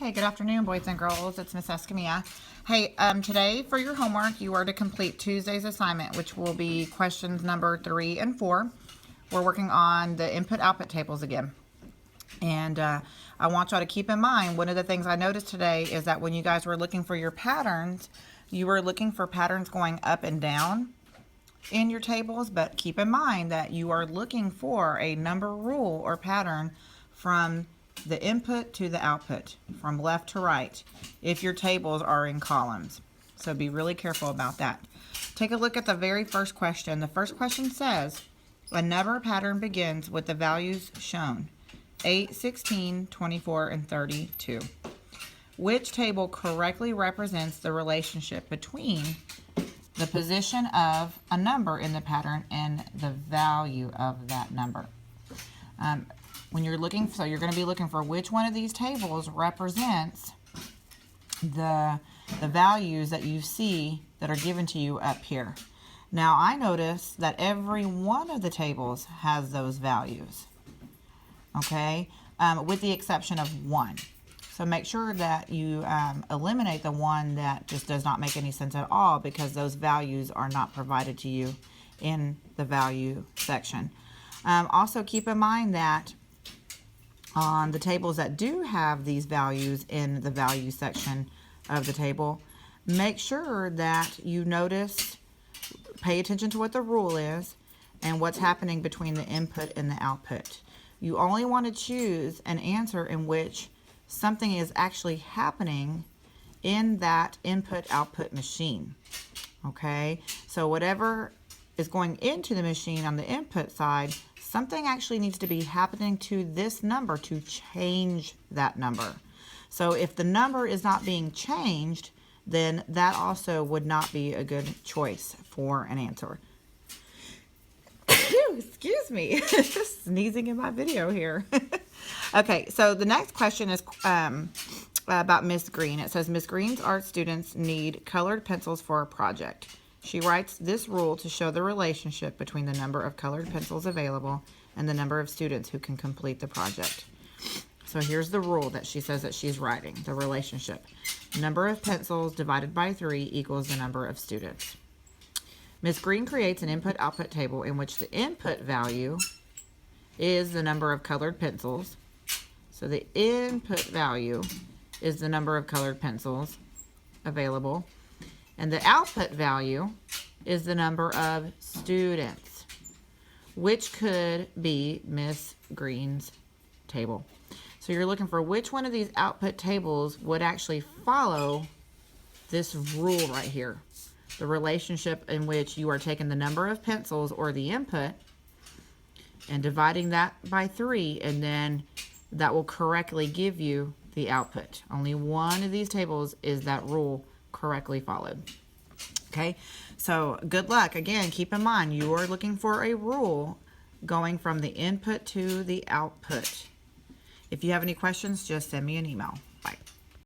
Okay, good afternoon, boys and girls. It's Miss Escamilla. Hey, today for your homework, you are to complete Tuesday's assignment, which will be questions number 3 and 4. We're working on the input-output tables again. And I want y'all to keep in mind, one of the things I noticed today is that when you guys were looking for your patterns, you were looking for patterns going up and down in your tables, but keep in mind that you are looking for a number rule or pattern from the input to the output, from left to right, if your tables are in columns. So be really careful about that. Take a look at the very first question. The first question says, a number pattern begins with the values shown, 8, 16, 24, and 32. Which table correctly represents the relationship between the position of a number in the pattern and the value of that number? When you're looking, so you're going to be looking for which one of these tables represents the values that you see that are given to you up here. Now I notice that every one of the tables has those values, okay, with the exception of one. So make sure that you eliminate the one that just does not make any sense at all, because those values are not provided to you in the value section. Also keep in mind that on the tables that do have these values in the value section of the table, make sure that you notice, pay attention to what the rule is and what's happening between the input and the output. You only want to choose an answer in which something is actually happening in that input-output machine. Okay, so whatever is going into the machine on the input side, something actually needs to be happening to this number to change that number. So if the number is not being changed, then that also would not be a good choice for an answer. Excuse me, sneezing in my video here. Okay, so the next question is about Miss Green. It says, Miss Green's art students need colored pencils for a project. She writes this rule to show the relationship between the number of colored pencils available and the number of students who can complete the project. So here's the rule that she says that she's writing, the relationship. Number of pencils divided by 3 equals the number of students. Miss Green creates an input-output table in which the input value is the number of colored pencils. So the input value is the number of colored pencils available. And the output value is the number of students, which could be Miss Green's table. So you're looking for which one of these output tables would actually follow this rule right here. The relationship in which you are taking the number of pencils or the input and dividing that by 3, and then that will correctly give you the output. Only one of these tables is that rule correctly followed. Okay, so good luck. Again, keep in mind you are looking for a rule going from the input to the output. If you have any questions, just send me an email. Bye.